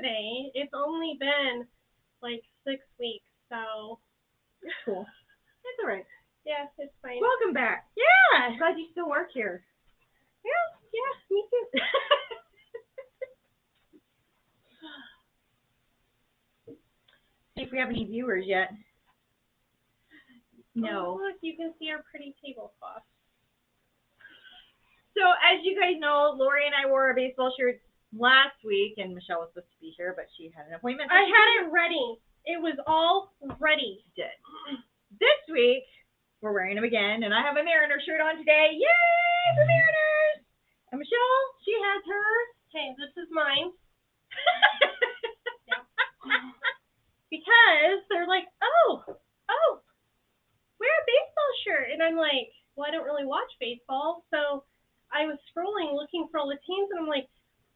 today. It's only been like 6 weeks, so. It's cool. It's all right. Yeah, it's fine. Welcome back. Yeah, glad you still work here. Yeah, me too. See if we have any viewers yet. No. Oh, look, you can see our pretty tablecloth. So, as you guys know, Lori and I wore our baseball shirts last week, and Michelle was supposed to be here, but she had an appointment. I had it ready. It was all ready. Did. This week, we're wearing them again, and I have a Mariner shirt on today. Yay, the Mariners! And Michelle, she has hers. Okay, this is mine. Yeah. Because they're like, oh, wear a baseball shirt. And I'm like, well, I don't really watch baseball. So I was scrolling looking for all the teams, and I'm like,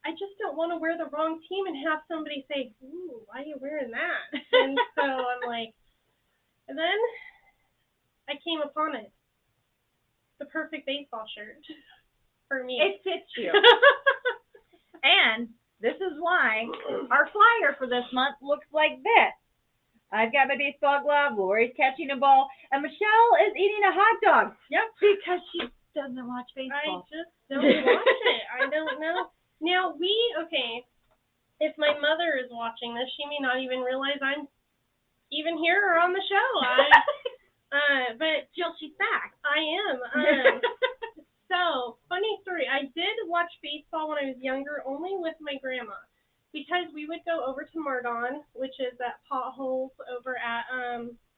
I just don't want to wear the wrong team and have somebody say, ooh, why are you wearing that? And so I'm like, and then I came upon it. The perfect baseball shirt for me. it fits you. And this is why our flyer for this month looks like this. I've got my baseball glove, Lori's catching a ball, and Michelle is eating a hot dog. Yep. Because she doesn't watch I baseball. just don't watch it. I don't know. Now, if my mother is watching this, she may not even realize I'm even here or on the show. But Jill, she's back. I am. So, funny story. I did watch baseball when I was younger, only with my grandma. Because we would go over to Mardon, which is at Potholes over at,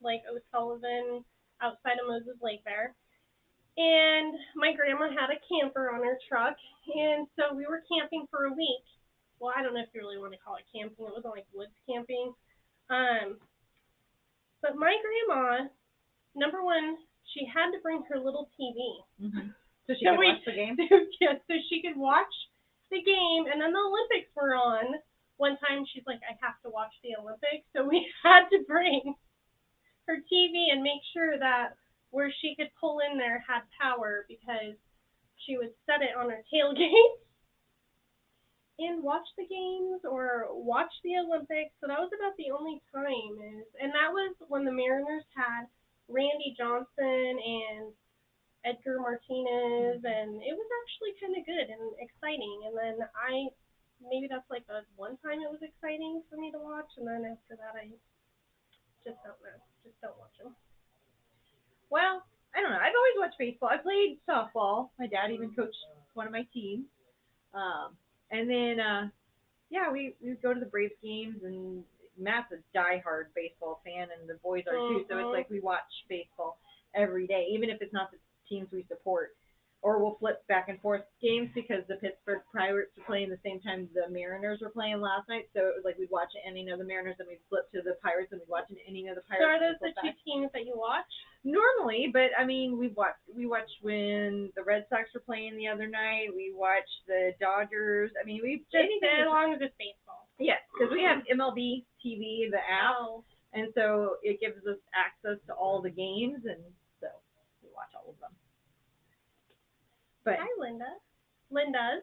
like, O'Sullivan, outside of Moses Lake there. And my grandma had a camper on her truck, and so we were camping for a week. Well, I don't know if you really want to call it camping. It wasn't like woods camping. But my grandma, number one, she had to bring her little TV. Mm-hmm. So she could watch the game? Yeah, so she could watch the game, and then the Olympics were on. One time she's like, I have to watch the Olympics. So we had to bring her TV and make sure that where she could pull in there had power, because she would set it on her tailgate and watch the games or watch the Olympics. So that was about the only time. And that was when the Mariners had Randy Johnson and Edgar Martinez, and it was actually kind of good and exciting. And then maybe that's like the one time it was exciting for me to watch, and then after that I just don't know. Just don't watch them. Well, I don't know. I've always watched baseball. I played softball. My dad even coached one of my teams. And then, we go to the Braves games, and Matt's a diehard baseball fan, and the boys are too. So it's like we watch baseball every day, even if it's not the teams we support. Or we'll flip back and forth games, because the Pittsburgh Pirates were playing the same time the Mariners were playing last night. So it was like we'd watch an inning of the Mariners, and we'd flip to the Pirates, and we'd watch an inning of the Pirates. So are those the two teams that you watch? Normally, but I mean, we watched when the Red Sox were playing the other night. We watched the Dodgers. I mean, we've just as long as it's baseball. Yeah, because we have MLB TV, the app, and so it gives us access to all the games, and so we watch all of them. But hi, Linda. Linda's.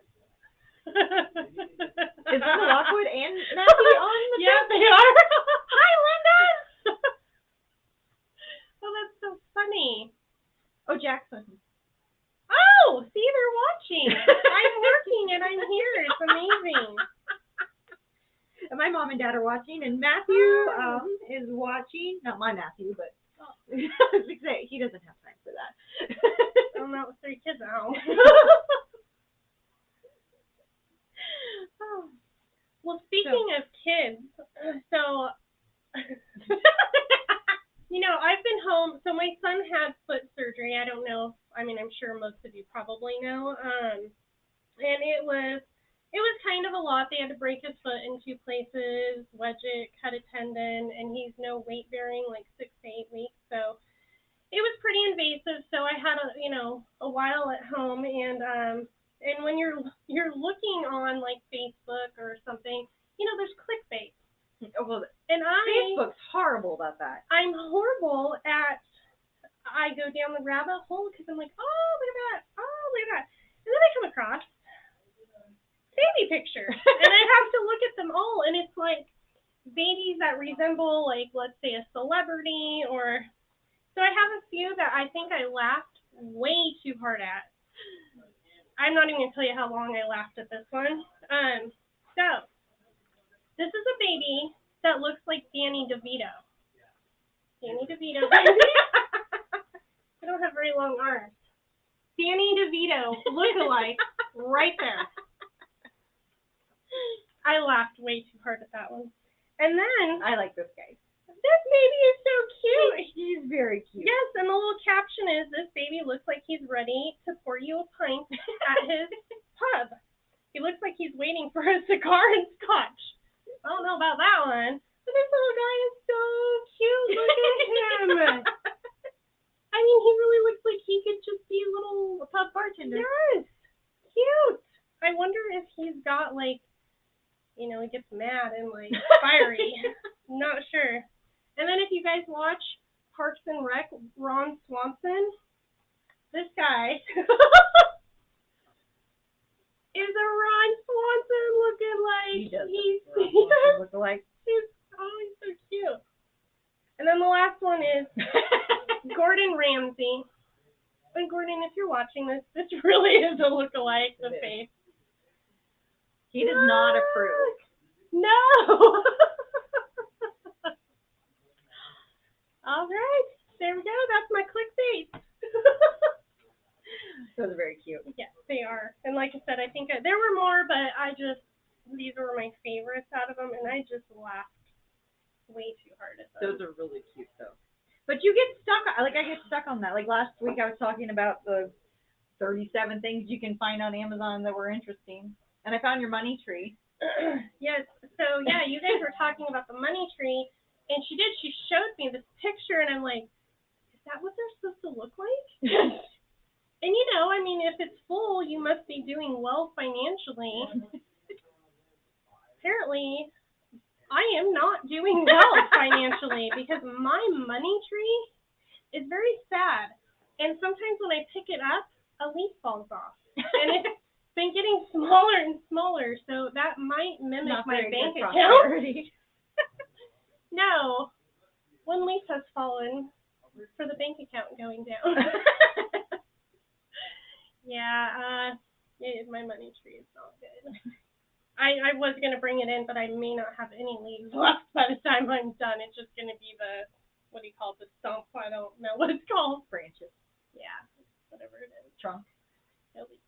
Is Linda Lockwood and Matthew on the Yeah, they are. Hi, Linda. Oh, that's so funny. Oh, Jackson. Oh, see, they're watching. I'm working and I'm here. It's amazing. And my mom and dad are watching, and Matthew is watching. Not my Matthew, but he doesn't have time for that. I'm not with 3 kids at home. Oh. Well, speaking of kids, so I've been home. So my son had foot surgery. I don't know. I'm sure most of you probably know. And it was kind of a lot. They had to break his foot in 2 places, wedge it, cut a tendon, and he's no weight bearing, like 6 to 8 weeks. So it was pretty invasive. So I had a while at home, and when you're looking on like Facebook or something, there's clickbait. Well, and Facebook's horrible about that. I'm horrible at. I go down the rabbit hole because I'm like, oh, look at that, and then I come across baby picture. And I have to look at them all, and it's like babies that resemble, like, let's say a celebrity, or, so I have a few that I think I laughed way too hard at. I'm not even going to tell you how long I laughed at this one. So, this is a baby that looks like Danny DeVito. Danny DeVito, baby. I don't have very long arms. Danny DeVito look-alike right there. I laughed way too hard at that one. And then I like this guy. This baby is so cute. He's very cute. Yes, and the little caption is, this baby looks like he's ready to pour you a pint at his pub. He looks like he's waiting for a cigar and scotch. I don't know about that one, but this little guy is so cute. Look at him. I mean, he really looks like he could just be a little pub bartender. Yes, cute. I wonder if he's got, like, he gets mad and, like, fiery. Not sure. And then if you guys watch Parks and Rec, Ron Swanson, this guy is a Ron Swanson looking like. He does look like. He's so cute. And then the last one is Gordon Ramsay. And Gordon, if you're watching this, this really is a look-alike, the face. He does not approve. No! All right, there we go. That's my clickbait. Those are very cute. Yes, they are. And like I said, I think there were more, but these were my favorites out of them, and I just laughed way too hard at them. Those are really cute, though. But you get stuck, I get stuck on that. Like last week I was talking about the 37 things you can find on Amazon that were interesting, and I found your money tree. Yes, so yeah, you guys were talking about the money tree. And she showed me this picture, and I'm like, is that what they're supposed to look like? And I mean, if it's full, you must be doing well financially. Apparently, I am not doing well financially because my money tree is very sad. And sometimes when I pick it up, a leaf falls off. And it's been getting smaller and smaller, so that might mimic my bank account. No, one leaf has fallen for the bank account going down. Yeah, my money tree is not good. I was going to bring it in, but I may not have any leaves left by the time I'm done. It's just going to be the, what do you call it, the stump? I don't know what it's called. Branches. Yeah, whatever it is. Trunk. No leaves.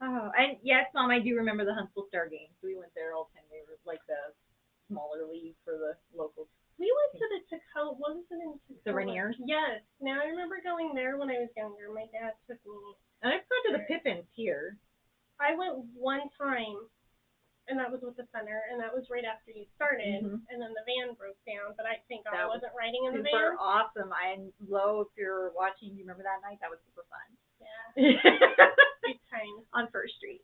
Oh, and yes, Mom, I do remember the Huntsville Star games. We went there all 10 days, like the smaller league for the locals. We went to the Tacoma, what was it in Tacoma? The Rainiers? Yes. Now, I remember going there when I was younger. My dad took me. And I've gone to the Pippins here. I went one time, and that was with the center, and that was right after you started, and then the van broke down, but I think I wasn't riding in the van. Super awesome. And Lo, if you're watching, you remember that night? That was super fun. Yeah. Big time. On First Street.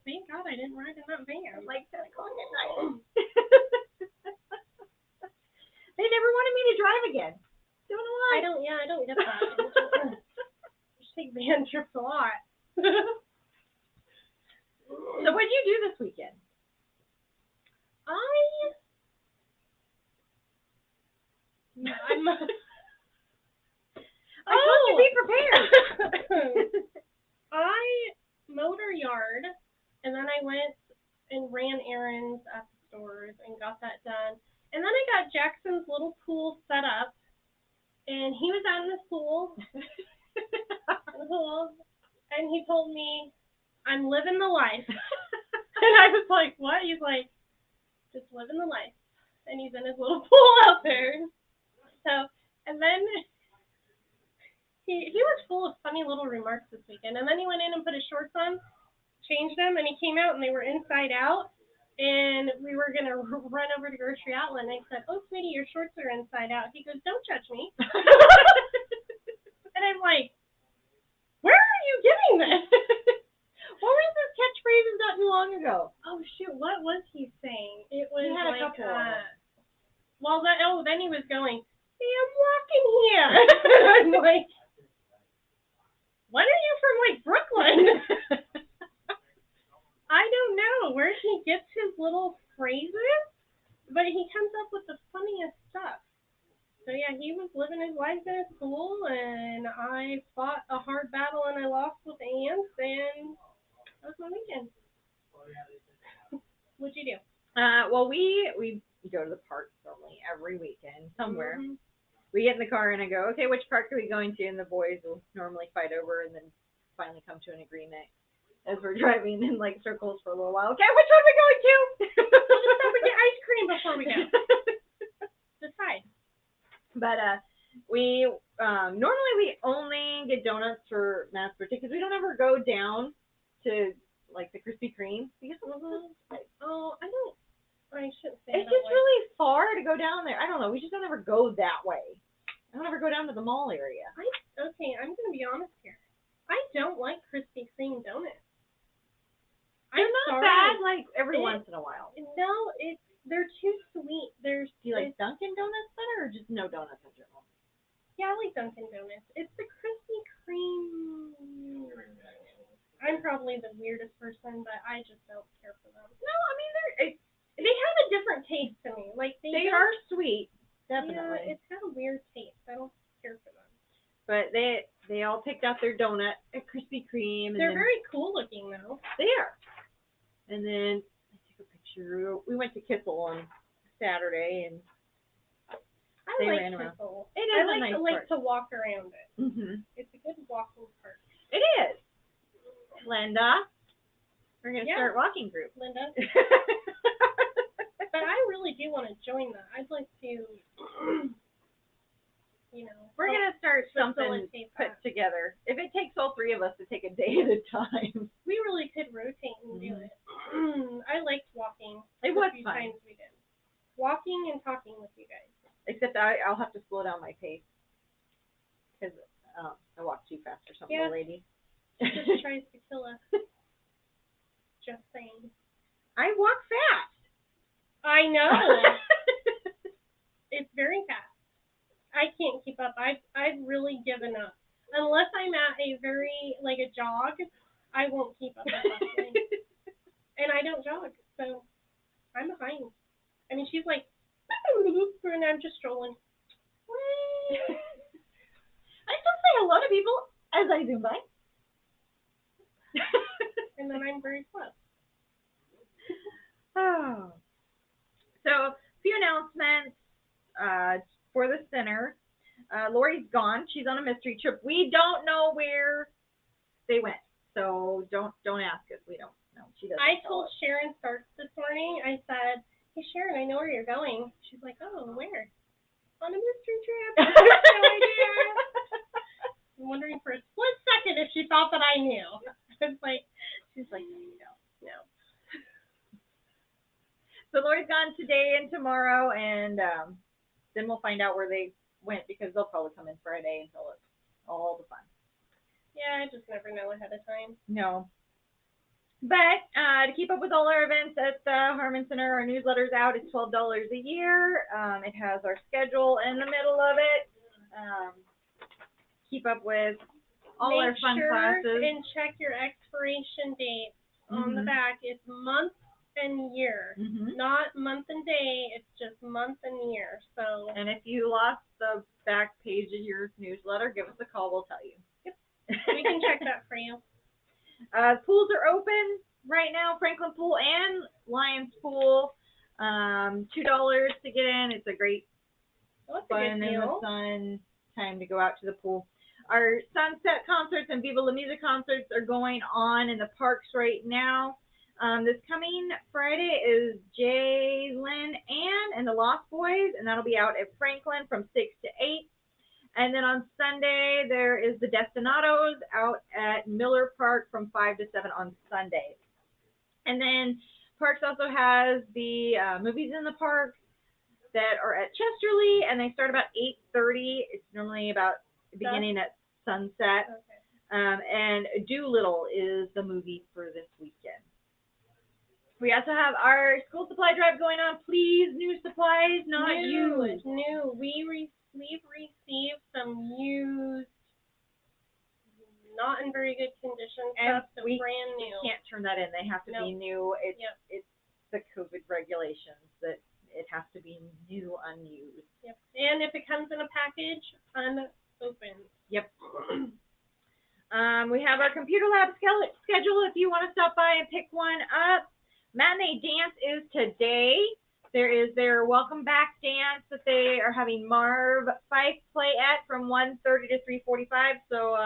Thank God I didn't ride in that van. Like 10 o'clock at night. They never wanted me to drive again. Don't know why. I don't get that. Just take van trips a lot. So what did you do this weekend? I told you be prepared. I mowed our yard, and then I went and ran errands at the stores and got that done. And then I got Jackson's little pool set up, and he was out in the pool, and he told me, I'm living the life. And I was like, what? He's like, just living the life. And he's in his little pool out there. So, and then he was full of funny little remarks this weekend. And then he went in and put his shorts on, changed them, and he came out, and they were inside out. And we were going to run over to Grocery Outlet, and I said, oh, sweetie, your shorts are inside out. He goes, don't judge me. And I'm like, where are you getting this? What was his catchphrases not too long ago? Oh, shoot, what was he saying? It was he had like, a couple of them. Well, then he was going, hey, I'm walking here. I'm like, When are you from, like, Brooklyn? I don't know where he gets his little phrases, but he comes up with the funniest stuff. So yeah, he was living his life in his school, and I fought a hard battle and I lost with ants, and that was my weekend. What'd you do? Well, we go to the park normally every weekend somewhere. Mm-hmm. We get in the car and I go, okay, which park are we going to? And the boys will normally fight over and then finally come to an agreement as we're driving in like circles for a little while. Okay, which one are we going to? We'll stop and get ice cream before we go. Decide. But we normally we only get donuts for Matt's birthday because we don't ever go down to like the Krispy Kreme because Oh, I shouldn't say it's just really far to go down there. I don't know. We just don't ever go that way. I don't ever go down to the mall area. Okay, I'm gonna be honest here. I don't like Krispy Kreme donuts. They're not bad, like every once in a while. No, they're too sweet. Do you like Dunkin' Donuts better, or just no donuts in general? Yeah, I like Dunkin' Donuts. It's the Krispy Kreme. I'm probably the weirdest person, but I just don't care for them. No, I mean they have a different taste to me. Like they are sweet, definitely. Yeah, it's got a weird taste. I don't care for them. But they all picked out their donut at Krispy Kreme. They're very cool looking though. They are. And then I took a picture. We went to Kissel on Saturday, and I like Kissel. It is a nice park. To walk around it. Mhm. It's a good walking park. It is. Linda, we're gonna start walking group. Linda. But I really do want to join that. I'd like to, we're gonna start something put together. If it takes all three of us to take a day at a time, we really could rotate and do it. I liked walking. It was few fun. Times we did. Walking and talking with you guys. Except I'll have to slow down my pace because I walk too fast or something, lady. She just tries to kill us. Just saying. I walk fast. I know. It's very fast. I can't keep up. I've really given up. Unless I'm at a a jog, I won't keep up with that. And I don't jog, so I'm behind. I mean, she's like, and I'm just strolling. I still say hello to people as I zoom by. And then I'm very close. Oh. So, a few announcements for the center. Lori's gone. She's on a mystery trip. We don't know where they went, so don't ask us. We don't know. She doesn't. I told Sharon Starks this morning. I said, "Hey Sharon, I know where you're going." She's like, "Oh, where?" On a mystery trip. I have no idea. I'm wondering for a split second if she thought that I knew. She's like, no. So Lori's gone today and tomorrow, and then we'll find out where they went because they'll probably come in Friday and tell us all the fun. Yeah, I just never know ahead of time. No. But to keep up with all our events at the Harman Center, our newsletter's out. It's $12 a year. It has our schedule in the middle of it. Keep up with all our fun classes. And check your expiration date on the back. It's month and year, not month and day. It's just month and year. So. And if you lost the back page of your newsletter, give us a call. We'll tell you. Yep. We can check that for you. Pools are open right now. Franklin Pool and Lions Pool. $2 to get in. It's a great fun in the sun time to go out to the pool. Our sunset concerts and Viva La Music concerts are going on in the parks right now. This coming Friday is Jay, Lynn, Ann, and the Lost Boys, and that'll be out at Franklin from 6 to 8. And then on Sunday, there is the Destinados out at Miller Park from 5 to 7 on Sunday. And then Parks also has the movies in the park that are at Chesterly, and they start about 8:30. It's normally about beginning at sunset. Okay. And Doolittle is the movie for this weekend. We also have our school supply drive going on. Please, new supplies, not used. New. We've received some used, not not in very good condition And stuff, so we brand new. can't turn that in. They have to be new. It's Yep. it's the COVID regulations that it has to be new, unused. Yep. And if it comes in a package, unopened. Yep. We have our computer lab schedule if you want to stop by and pick one up. Matinee dance is today. There is their welcome back dance that they are having Marv Fife play at from 1:30 to 3:45. So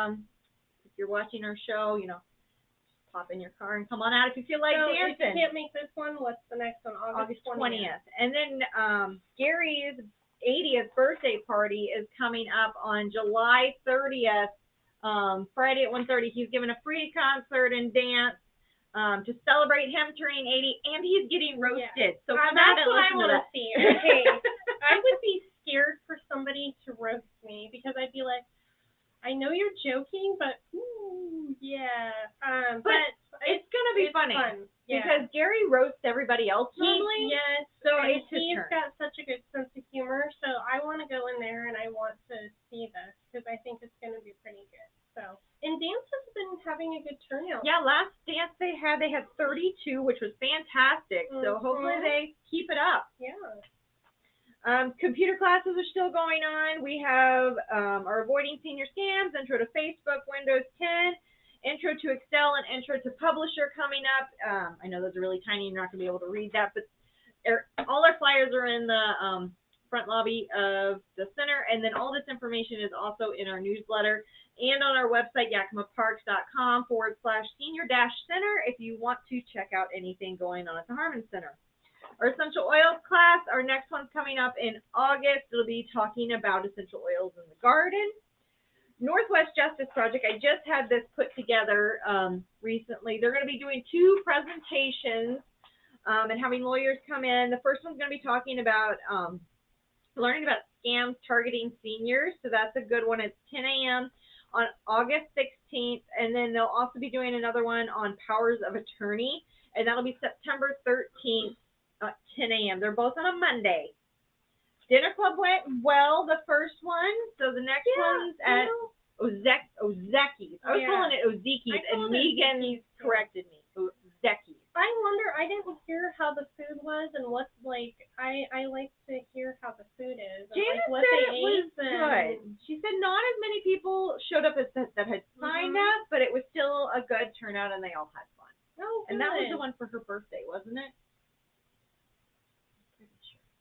if you're watching our show, you know, pop in your car and come on out if you feel like dancing. If you can't make this one, what's the next one? August 20th. And then Gary's 80th birthday party is coming up on July 30th, Friday at 1:30. He's giving a free concert and dance to celebrate him turning 80, and he's getting roasted. Yeah. So come out and listen to that. That's what I want to see. Okay, I would be scared for somebody to roast me because I'd be like, I know you're joking, but ooh, yeah. But it's gonna be funny fun. Yeah. Because Gary roasts everybody else normally. Yes. So he's got such a good sense of humor. So I want to go in there and I want to see this because I think it's gonna be pretty good. So. And dance has been having a good turnout. Yeah, last dance they had 32, which was fantastic. Mm-hmm. So hopefully they keep it up. Yeah. Computer classes are still going on. We have our Avoiding Senior Scams, Intro to Facebook, Windows 10, Intro to Excel, and Intro to Publisher coming up. I know those are really tiny and you're not going to be able to read that, but all our flyers are in the front lobby of the center, and then all this information is also in our newsletter and on our website, yakimaparks.com/senior-center if you want to check out anything going on at the Harman Center. Our essential oils class, our next one's coming up in August. It'll be talking about essential oils in the garden. Northwest Justice Project, I just had this put together recently. They're going to be doing 2 presentations and having lawyers come in. The first one's going to be talking about learning about scams targeting seniors. So that's a good one. It's 10 a.m. on August 16th. And then they'll also be doing another one on powers of attorney. And that'll be September 13th at 10 a.m. They're both on a Monday. Dinner Club went well, the first one. So the next one's at Ozeki's. I was calling it Ozeki's, and Megan corrected me. Ozeki's. I wonder, I didn't hear how the food was and what, like, I like to hear how the food is. And, Janet what said they it was ate good. She said not as many people showed up as that had signed up, but it was still a good turnout and they all had fun. Oh, good. And that was the one for her birthday, wasn't it?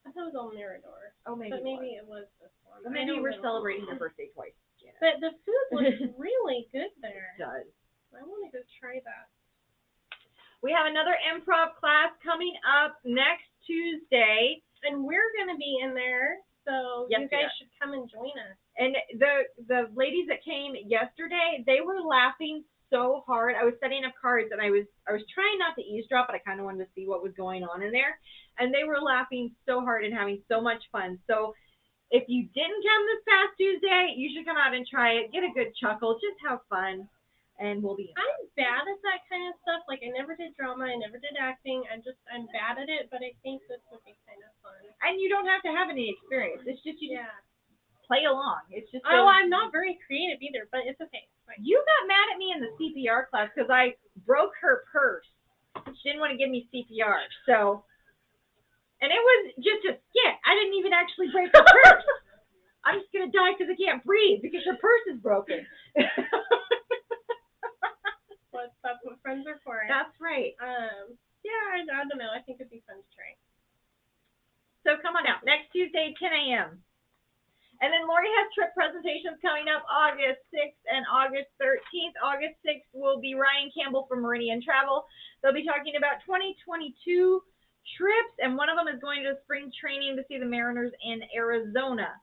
I thought it was on Mirador. Oh, maybe. But maybe it was this one. Well, maybe we're celebrating her birthday twice. Janet. But the food looks really good there. It does. I want to go try that. We have another improv class coming up next Tuesday. And we're going to be in there, so you guys should come and join us. And the ladies that came yesterday, they were laughing so hard. I was setting up cards, and I was trying not to eavesdrop, but I kind of wanted to see what was going on in there. And they were laughing so hard and having so much fun. So if you didn't come this past Tuesday, you should come out and try it. Get a good chuckle. Just have fun. And we'll be. I'm bad at that kind of stuff. Like, I never did drama. I never did acting. I'm bad at it, but I think this would be kind of fun. And you don't have to have any experience. It's just you just play along. It's just. I'm not very creative either, but it's okay. You got mad at me in the CPR class because I broke her purse. She didn't want to give me CPR, so. And it was just a skit. I didn't even actually break her purse. I'm just gonna die because I can't breathe because her purse is broken. That's what friends are for. That's right. I don't know. I think it'd be fun to try. So come on out next Tuesday, 10 a.m. And then Lori has trip presentations coming up August 6th and August 13th. August 6th will be Ryan Campbell from Meridian Travel. They'll be talking about 2022 trips, and one of them is going to spring training to see the Mariners in Arizona.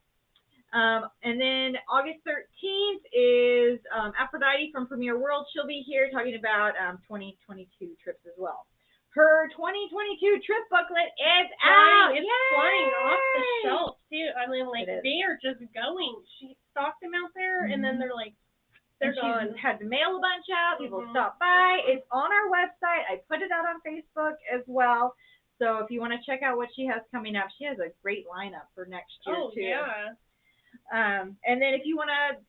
And then August 13th is Aphrodite from Premier World. She'll be here talking about 2022 trips as well. Her 2022 trip booklet is out. It's flying off the shelf, too. I mean, like, they are just going. She stocked them out there, and then they're like, they're gone. She had to mail a bunch out. People stop by. It's on our website. I put it out on Facebook as well. So if you want to check out what she has coming up, she has a great lineup for next year, too. Yeah. And then if you want to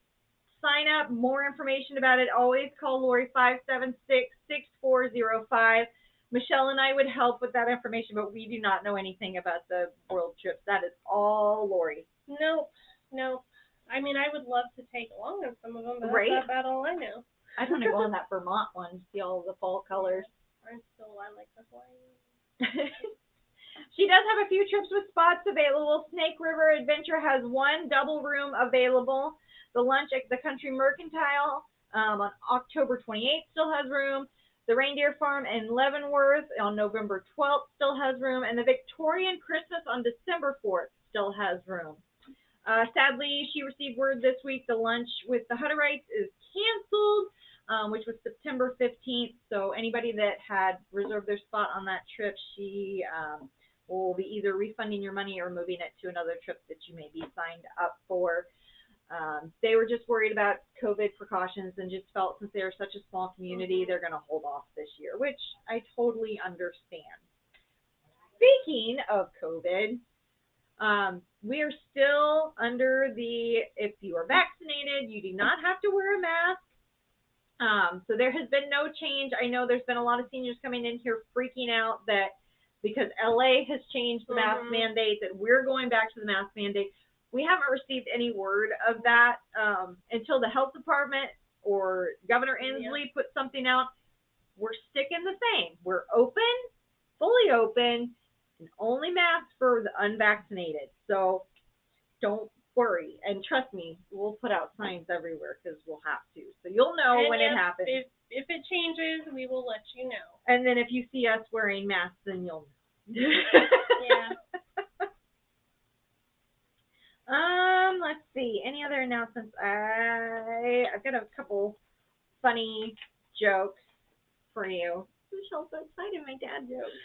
sign up. More information about it, always call Lori 576-6405. Michelle and I would help with that information, but we do not know anything about the world trips. That is all Lori. Nope. I mean, I would love to take along on some of them, but Right? that's about all I know. I want to go on that Vermont one, see all the fall colors. I like the Hawaii. She does have a few trips with spots available. Snake River Adventure has one double room available. The lunch at the Country Mercantile on October 28th still has room. The Reindeer Farm in Leavenworth on November 12th still has room. And the Victorian Christmas on December 4th still has room. Sadly, she received word this week the lunch with the Hutterites is canceled, which was September 15th. So anybody that had reserved their spot on that trip, she will be either refunding your money or moving it to another trip that you may be signed up for. They were just worried about COVID precautions and just felt since they're such a small community, they're going to hold off this year, which I totally understand. Speaking of COVID, we are still under if you are vaccinated, you do not have to wear a mask. So there has been no change. I know there's been a lot of seniors coming in here freaking out that because LA has changed the mask mandate, that we're going back to the mask mandate. We haven't received any word of that until the health department or Governor Inslee put something out. We're sticking the same. We're open, fully open, and only masks for the unvaccinated. So don't worry. And trust me, we'll put out signs everywhere because we'll have to. So you'll know when it happens. If it changes, we will let you know. And then if you see us wearing masks, then you'll know. Yeah. Let's see. Any other announcements? I've got a couple funny jokes for you. Michelle's so excited, my dad jokes.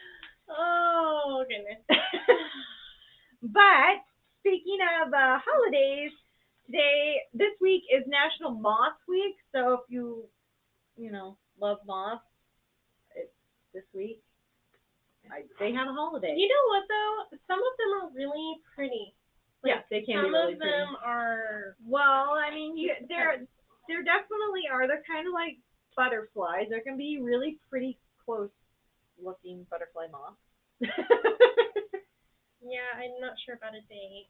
Oh, goodness. But speaking of holidays, this week is National Moth Week. So if you love moths, it's this week. They have a holiday. You know what, though? Some of them are really pretty. Yeah, they can be really pretty. Some of them are... Well, I mean, there definitely are. They're kind of like butterflies. There can be really pretty close-looking butterfly moths. Yeah, I'm not sure about a day.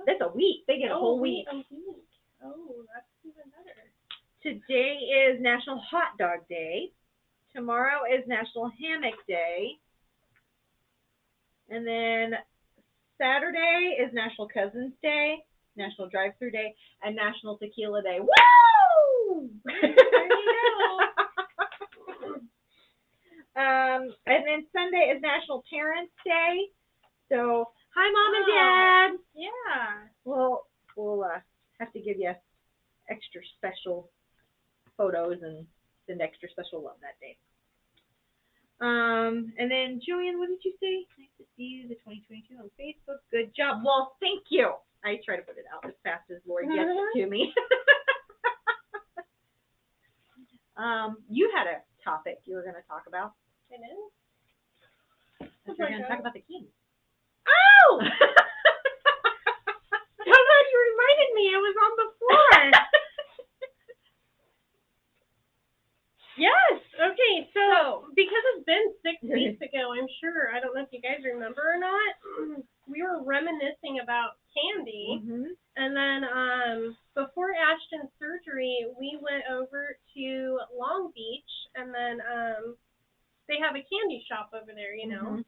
That's a week. They get a whole week. A week. Oh, that's even better. Today is National Hot Dog Day. Tomorrow is National Hammock Day. And then Saturday is National Cousins Day, National Drive-Thru Day, and National Tequila Day. Woo! There you go. And then Sunday is National Parents Day. So, hi, Mom and Dad. Yeah. We'll have to give you extra special photos and send extra special love that day. And then, Joanne, what did you say? Nice to see you, the 2022 on Facebook. Good job. Well, thank you. I try to put it out as fast as Lori gets it to me. You had a topic you were going to talk about. It is? You're going to talk about the Kings. Oh! So glad you reminded me. It was on the floor. Yes. Okay. So because it's been 6 weeks ago, I'm sure. I don't know if you guys remember or not. We were reminiscing about candy, and then before Ashton's surgery, we went over to Long Beach, and then they have a candy shop over there, you know.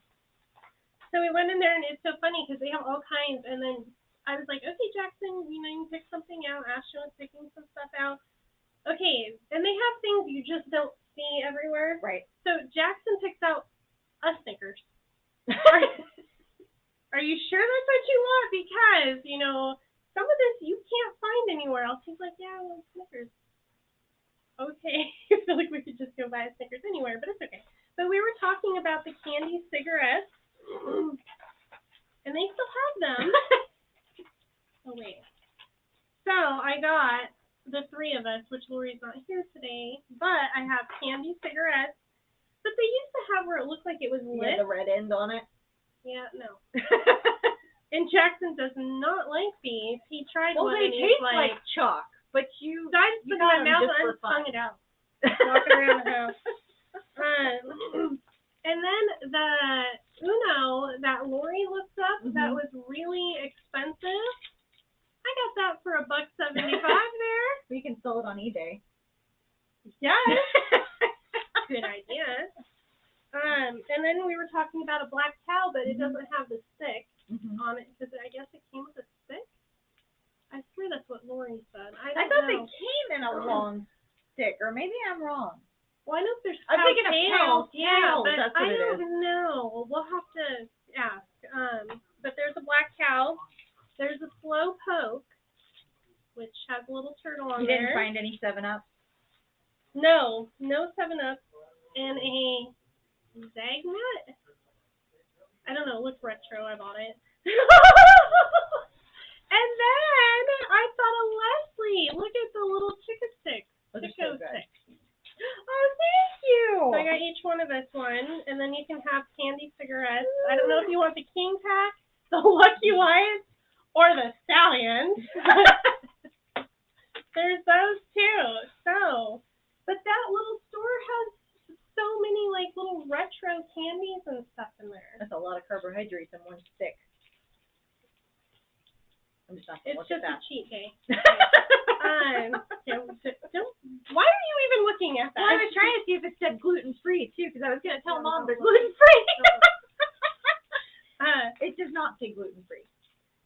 So we went in there, and it's so funny because they have all kinds. And then I was like, okay, Jackson, you can pick something out. Ashton was picking some stuff out. Okay, and they have things you just don't see everywhere. Right. So Jackson picks out a Snickers. Are you sure that's what you want? Because, some of this you can't find anywhere else. He's like, yeah, I want Snickers. Okay. I feel like we could just go buy a Snickers anywhere, but it's okay. But we were talking about the candy cigarettes, and they still have them. Oh, wait. So I got the three of us, which Lori's not here today, but I have candy cigarettes. But they used to have where it looked like it was lit. Yeah, the red end on it. Yeah, no. And Jackson does not like these. He tried one they and taste he's like chalk, But you So I just put it in got my them mouth just and I for just fun. hung it out, walking around the house. And then the Uno that Lori looked up that was really expensive. I got that for $1.75 there. We can sell it on eBay. Yes. Good idea. And then we were talking about a black cow, but it doesn't have the stick on it because I guess it came with a stick. I swear that's what Lori said. I thought know. they came in a long stick, or maybe I'm wrong. Well, I know there's I'm cow thinking of tails. cow Yeah, tails, but that's what I it don't is. know. We'll have to ask. But there's a black cow. There's a slow poke, which has a little turtle on there. You didn't find any 7-Up? No 7-Up, and a Zagnut. I don't know. It looks retro. I bought it. And then I thought of Leslie. Look at the little Chico sticks. Chico sticks. Oh, thank you. So I got each one of us one, and then you can have candy cigarettes. I don't know if you want the King Pack, the Lucky Lights, or the Stallions. There's those too. So, but that little store has so many like little retro candies and stuff in there. That's a lot of carbohydrates in one stick. I'm just not gonna It's look just at that. a cheat day. Why are you even looking at that? Well, I was trying to see if it said gluten-free, too, because I was going to tell Mom they're gluten-free. It does not say gluten-free.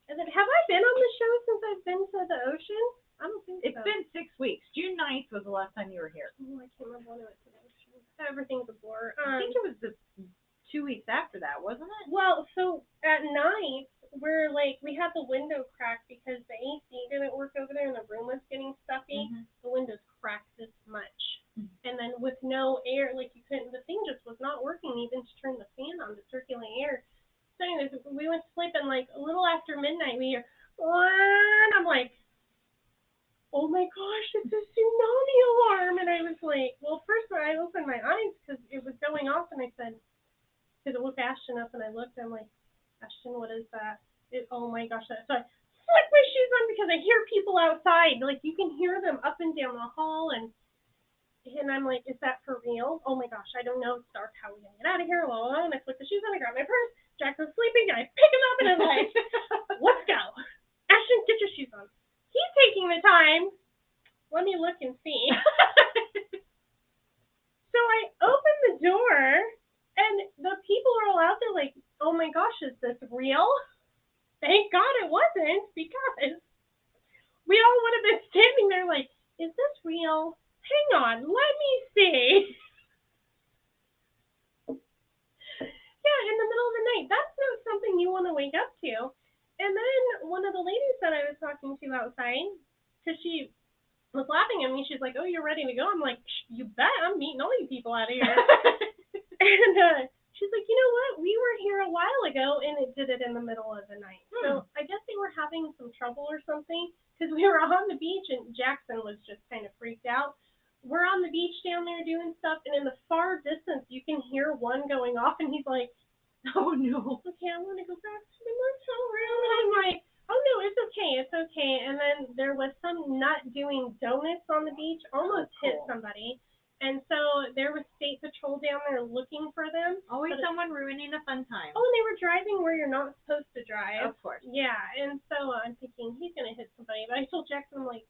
And then, have I been on the show since I've been to the ocean? I don't think so. It's been 6 weeks. June 9th was the last time you were here. Oh, I can't remember when I went to the ocean. Everything's a blur. I think it was the 2 weeks after that, wasn't it? Well, so at night, we had the window cracked because the AC didn't work over there and the room was getting stuffy. The windows cracked this much. And then with no air, the thing just was not working even to turn the fan on to circulate air. So anyways, we went to sleep and a little after midnight we hear, and I'm like, oh my gosh, it's a tsunami alarm. And I was like, well, first I opened my eyes because it was going off and I said, because it woke Ashton up and I looked, I'm like, Ashton, what is that? Oh my gosh. So I flick my shoes on because I hear people outside. You can hear them up and down the hall. And I'm like, is that for real? Oh my gosh, I don't know. It's dark. How are we going to get out of here? Well, and I flick the shoes on. I grab my purse. Jack was sleeping. I pick him up and I'm like, let's go. Ashton, get your shoes on. He's taking the time. Let me look and see. So I open the door and the people are all out there like, oh my gosh, is this real? Thank God it wasn't, because we all would have been standing there like, is this real? Hang on, let me see. Yeah, in the middle of the night. That's not something you want to wake up to. And then one of the ladies that I was talking to outside, because she was laughing at me, she's like, oh, you're ready to go? I'm like, you bet, I'm meeting all you people out of here. And she's like, you know what? We were here a while ago, and it did it in the middle of the night. So I guess they were having some trouble or something, because we were on the beach, and Jackson was just kind of freaked out. We're on the beach down there doing stuff, and in the far distance, you can hear one going off, and he's like, oh, no. Okay, I want to go back to the motel room. And I'm like, oh, no, it's okay, it's okay. And then there was some nut doing donuts on the beach, almost hit somebody. And so there was state patrol down there looking for them. Always someone ruining a fun time. Oh, and they were driving where you're not supposed to drive. Of course. Yeah, and so I'm thinking he's going to hit somebody. But I told Jackson, I'm like,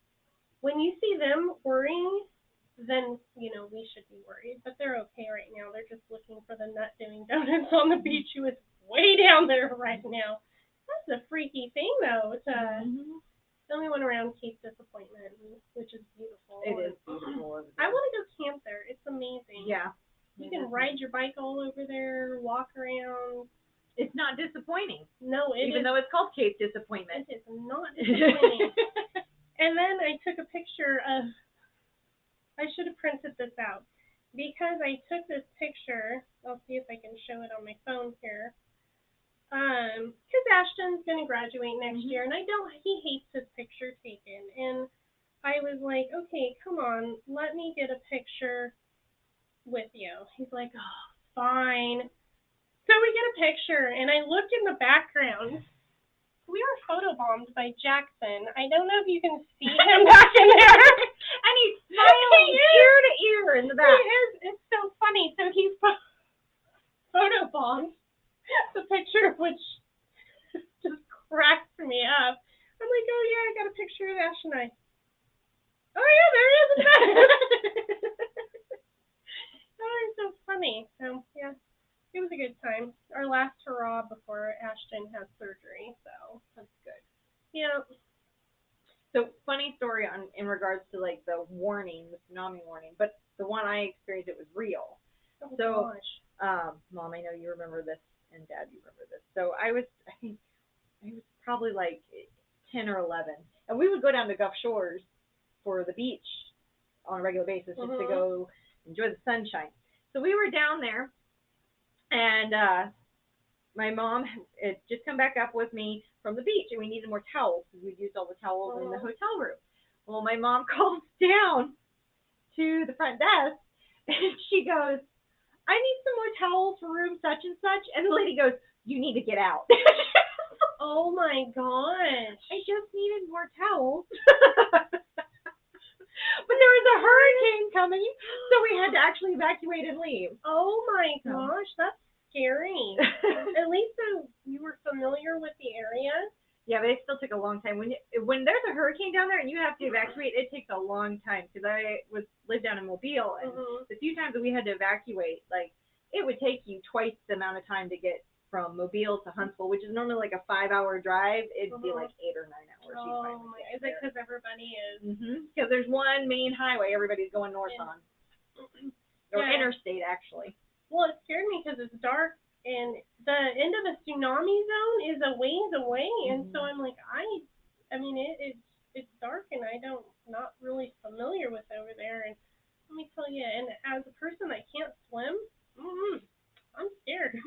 when you see them worrying, then, we should be worried. But they're okay right now. They're just looking for the nut doing donuts on the beach who is way down there right now. That's a freaky thing, though. Then we went around Cape Disappointment, which is beautiful. It is beautiful. I want to go camp there. It's amazing. Yeah. You can ride your bike all over there, walk around. It's not disappointing. No, even though it's called Cape Disappointment. It is not disappointing. And then I took a picture of, I should have printed this out, because I took this picture. I'll see if I can show it on my phone here. Because Ashton's going to graduate next year, and he hates his picture taken. And I was like, okay, come on, let me get a picture with you. He's like, oh, fine. So we get a picture, and I look in the background. we were photobombed by Jackson. I don't know if you can see him back in there. And he's smiling ear to ear in the back. He is. It's so funny. So he photobombed, the picture of which just cracked me up. I'm like, oh yeah, I got a picture of Ash and I. Oh yeah, there he is in the back. Oh, it's so funny. So yeah, it was a good time. Our last hurrah before Ashton had surgery. So That's good. yeah. So funny story in regards to like the warning, the tsunami warning, but the one I experienced, it was real. Oh So, gosh. Mom, I know you remember this, and Dad, you remember this. So I think I was probably like 10 or 11, and we would go down to Gulf Shores for the beach on a regular basis just to go enjoy the sunshine. So we were down there, and my mom had just come back up with me from the beach, and we needed more towels because we'd used all the towels in the hotel room. Well, my mom calls down to the front desk, and she goes, I need some more towels for room such and such. And the lady goes, you need to get out. Oh my gosh. I just needed more towels. But there was a hurricane coming, so we had to actually evacuate and leave. Oh my gosh, that's scary. At least you were familiar with the area. Yeah, but it still took a long time. When there's a hurricane down there and you have to evacuate, it takes a long time. Because I lived down in Mobile, and the few times that we had to evacuate, like it would take you twice the amount of time to get from Mobile to Huntsville, which is normally like a 5-hour drive. It'd be like 8 or 9 hours. Oh my! Is it because everybody is? Because there's one main highway everybody's going north on, or interstate actually. Well, it scared me because it's dark. And the end of the tsunami zone is a ways away, and so I'm like, I mean, it's dark, and not really familiar with over there. And let me tell you, and as a person that can't swim, I'm scared.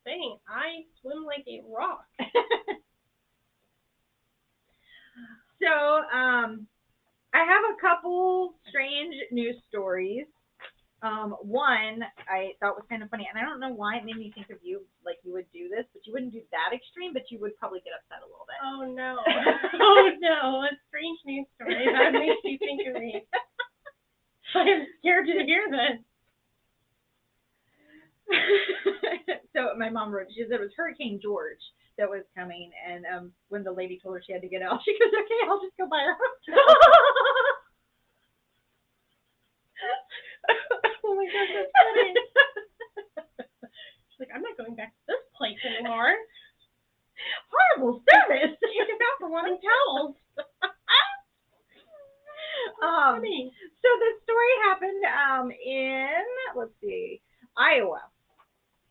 Saying I swim like a rock. So, I have a couple strange news stories. One I thought was kind of funny, and I don't know why it made me think of you, like you would do this, but you wouldn't do that extreme, but you would probably get upset a little bit. Oh no. Oh no, a strange news story. That makes you think of me. I'm scared to hear this. So my mom wrote, she said it was Hurricane George that was coming, and when the lady told her she had to get out, she goes, okay, I'll just go buy her hotel. Oh my gosh, that's funny. She's like, I'm not going back to this place anymore. Horrible service. Kick us out for wanting towels. Funny. So the story happened in, let's see, Iowa.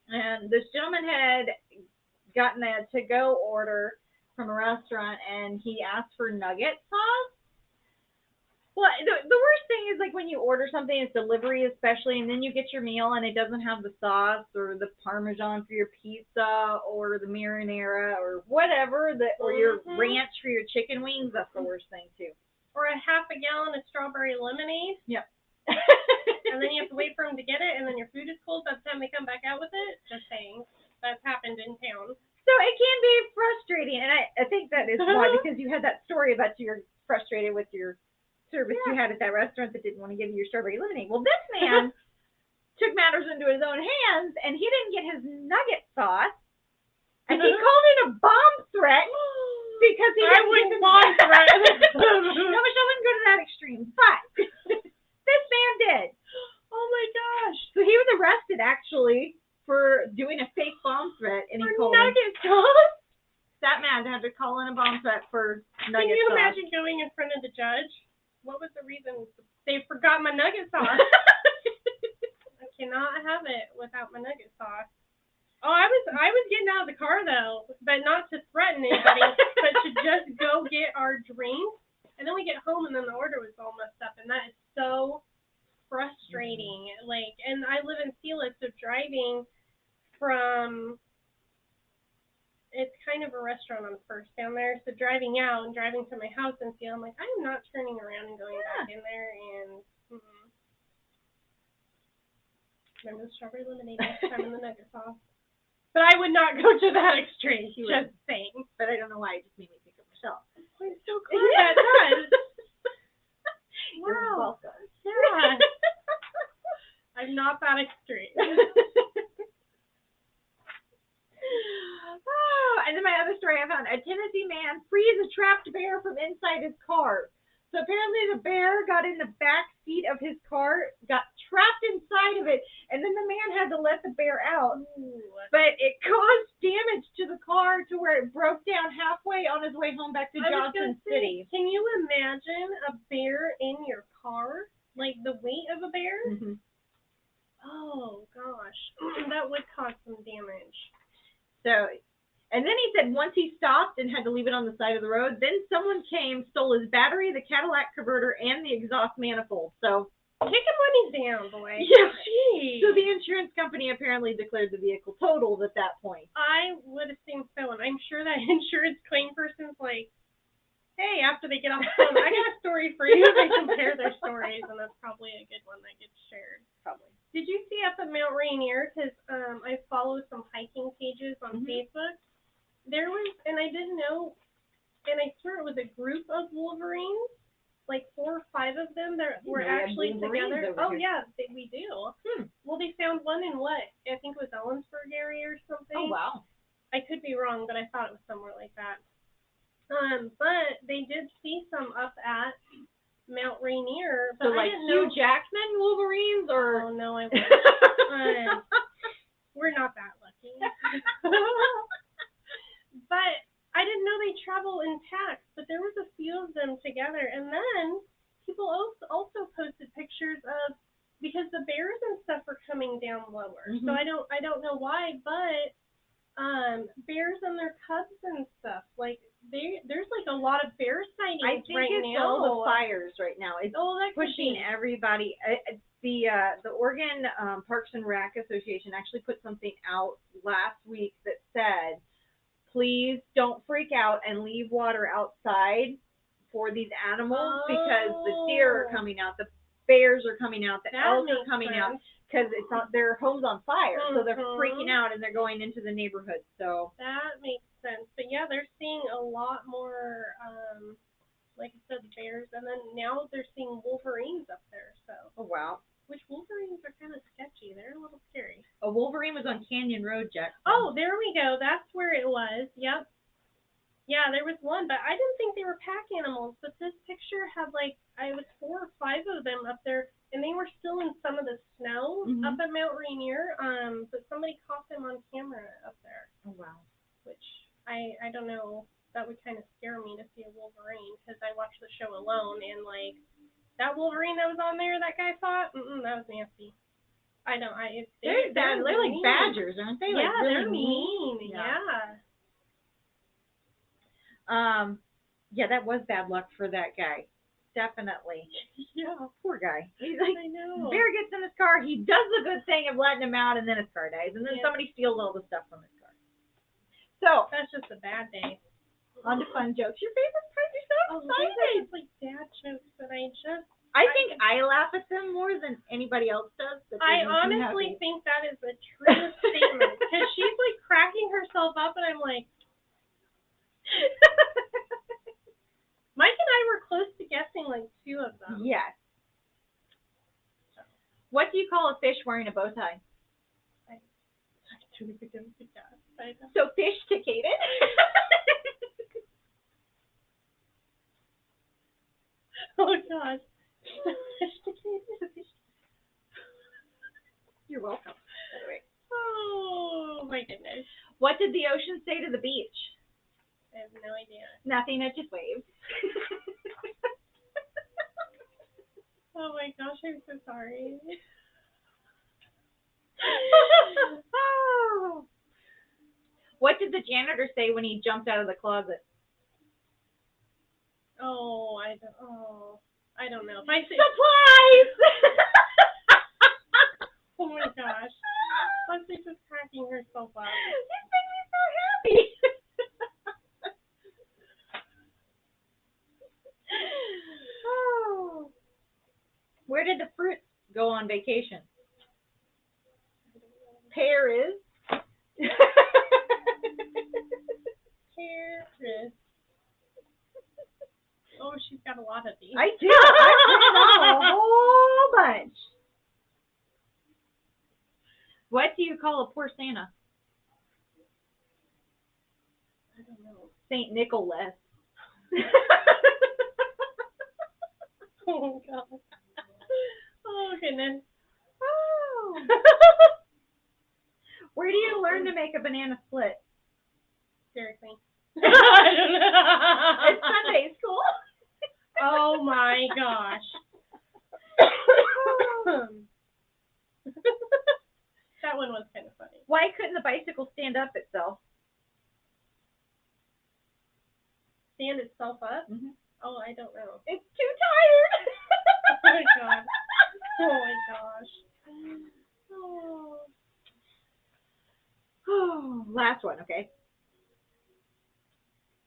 And this gentleman had gotten a to-go order from a restaurant, and he asked for nugget sauce. Well, the worst thing is like when you order something, it's delivery especially, and then you get your meal and it doesn't have the sauce or the Parmesan for your pizza or the marinara or whatever, or your ranch for your chicken wings. That's the worst thing too. Or a half a gallon of strawberry lemonade. Yep. And then you have to wait for them to get it, and then your food is cold by the time they come back out with it. Just saying. That's happened in town. So it can be frustrating, and I think that is why, because you had that story about you're frustrated with your service you had at that restaurant that didn't want to give you your strawberry lemonade. Well, this man took matters into his own hands, and he didn't get his nugget sauce, and he called it a bomb threat because he didn't get his bomb threat. No, Michelle wouldn't go to that extreme, but this man did. Oh my gosh! So he was arrested actually for doing a fake bomb threat, and he called nugget sauce. That man had to call in a bomb threat for nugget sauce. Can you imagine going in front of the judge? What was the reason? They forgot my nugget sauce. I cannot have it without my nugget sauce. Oh, I was getting out of the car though, but not to threaten anybody, but to just go get our drink. And then we get home, and then the order was all messed up, and that is so frustrating. Like, and I live in Sealy, so driving from, it's kind of a restaurant on First down there, so driving out and driving to my house in Sealy, I'm like, I am not turning around and going back in there, and remember the strawberry lemonade next time in the nugget sauce. But I would not go to that extreme. She Just would. saying. But I don't know why. It just made me think of myself. It's so Yeah, cool. it does. Wow. You're welcome. Yeah. I'm not that extreme. Oh, and then my other story I found, a Tennessee man frees a trapped bear from inside his car. So apparently the bear got in the back seat of his car, got trapped inside of it, and then the man had to let the bear out. Ooh. But it caused damage to the car to where it broke down halfway on his way home back to I was Johnson gonna say, City. can you imagine a bear in your car? Like the weight of a bear? Mm-hmm. Oh gosh, that would cause some damage. So, and then he said once he stopped and had to leave it on the side of the road, then someone came, stole his battery, the Cadillac converter, and the exhaust manifold. So, taking money down, boy. yeah. Jeez. So the insurance company apparently declared the vehicle totaled at that point. I would assume so, and I'm sure that insurance claim person's like, hey, after they get off the phone, I got a story for you. They compare their stories, and that's probably a good one that gets shared. Probably. Did you see up at Mount Rainier, because I follow some hiking pages on Facebook, there was, and I didn't know, and I swear it was a group of wolverines, like 4 or 5 of them that were actually together. Oh, yeah, we do. Well, they found one in what? I think it was Ellensburg area or something. Oh, wow. I could be wrong, but I thought it was somewhere like that. But they did see some up at Mount Rainier. But So, like Hugh Jackman Wolverines, or? Oh, no, I wouldn't. We're not that lucky. But I didn't know they travel in packs, but there was a few of them together. And then people also posted pictures of, because the bears and stuff are coming down lower. So I don't know why, but bears and their cubs and stuff, like there's like a lot of bear sightings right now. I think it's all the fires right now. It's pushing everybody. The Oregon Parks and Rec Association actually put something out last week that said, please don't freak out and leave water outside for these animals because the deer are coming out, the bears are coming out, the elk are coming out because it's on, their home's on fire, so they're freaking out and they're going into the neighborhood. So that makes sense. But yeah, they're seeing a lot more, like I said, bears, and then now they're seeing wolverines up there. So. Oh wow. Which wolverines are kind of sketchy. They're a little scary. A wolverine was on Canyon Road, Jackson. Oh, there we go. That's where it was. Yep. Yeah, there was one, but I didn't think they were pack animals. But this picture had like, I was 4 or 5 of them up there, and they were still in some of the snow up at Mount Rainier. But somebody caught them on camera up there. Oh wow. Which I don't know. That would kind of scare me to see a wolverine because I watched the show alone and like. That wolverine that was on there, that guy fought, that was nasty. I don't, they're like badgers, aren't they? Yeah, like really they're mean. Yeah, that was bad luck for that guy. Definitely. Yeah. Poor guy. He's like, I know. Bear gets in his car, he does the good thing of letting him out, and then his car dies, and then somebody steals all the stuff from his car. So. That's just a bad day. On to fun jokes. Your favorite part? You're so excited. It's like dad jokes that I think I laugh at them more than anybody else does. I honestly think that is the truest statement. Because she's like cracking herself up and I'm like, Mike and I were close to guessing like 2 of them. Yes. What do you call a fish wearing a bow tie? So fish-ticated? Oh gosh. You're welcome. Oh my goodness. What did the ocean say to the beach? I have no idea. Nothing, it just waves. Oh my gosh, I'm so sorry. Oh. What did the janitor say when he jumped out of the closet? Oh, I don't know. If I say surprise! Oh my gosh. Leslie's just cracking herself up. This made me so happy. Oh. Where did the fruits go on vacation? Pear is. Harris. Oh, she's got a lot of these. I do. I printed off a whole bunch. What do you call a poor Santa? I don't know. Saint Nicholas. Oh, God. Oh, goodness. Oh. Where do you learn to make a banana split? Seriously. It's Sunday school. Oh, my gosh. That one was kind of funny. Why couldn't the bicycle stand up itself? Stand itself up? Mm-hmm. Oh, I don't know. It's too tired. Oh, my God. Oh, my gosh. Oh. Last one, okay.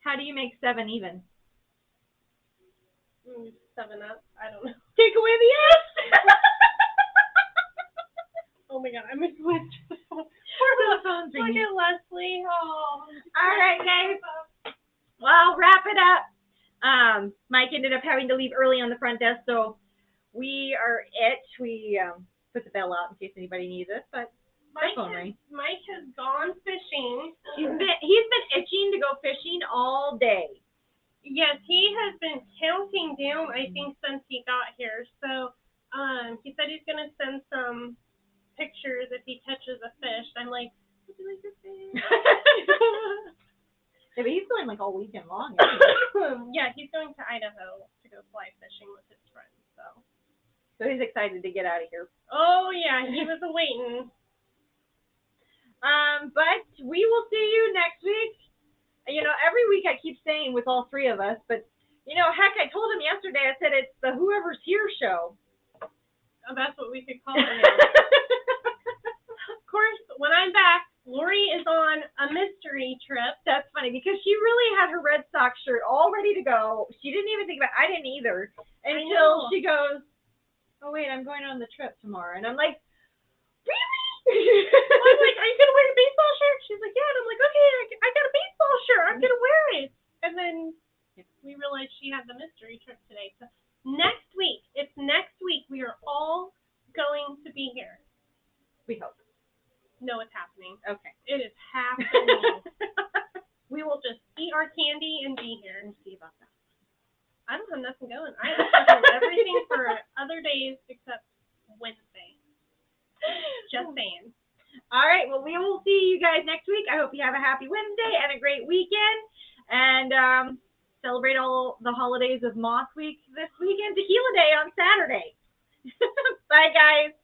How do you make 7 even? 7 Up. I don't know. Take away the S. Oh, my God. I missed one. The phone's Look ringing. at Leslie. Oh. All right, guys. Well, wrap it up. Mike ended up having to leave early on the front desk, so we are it. We put the bell out in case anybody needs us, but my phone rang. Mike has gone fishing. He's been itching to go fishing all day. Yes, he has been counting down, I think, since he got here. So he said he's going to send some pictures if he catches a fish. I'm like, would you like a fish? Yeah, but he's going like all weekend long. Yeah, he's going to Idaho to go fly fishing with his friends. So he's excited to get out of here. Oh, yeah, he was waiting. But we will see you next week. You know, every week I keep saying with all 3 of us, but, you know, heck, I told him yesterday, I said it's the Whoever's Here show. Oh, that's what we could call it now. Of course, when I'm back, Lori is on a mystery trip. That's funny because she really had her Red Sox shirt all ready to go. She didn't even think about it. I didn't either until she goes, oh, wait, I'm going on the trip tomorrow. And I'm like, really? I'm like, are you going to wear a baseball shirt? She's like, yeah. And I'm like, okay, I got a baseball shirt. I'm going to wear it. And then we realized she had the mystery trip today. So next week, we are all going to be here. We hope. No, it's happening. Okay. It is happening. We will just eat our candy and be here. We'll see about that. I don't have nothing going. I have scheduled everything for other days except Wednesday. Just saying. All right. Well, we will see you guys next week. I hope you have a happy Wednesday and a great weekend. And celebrate all the holidays of Moth Week this weekend. Tequila Day on Saturday. Bye, guys.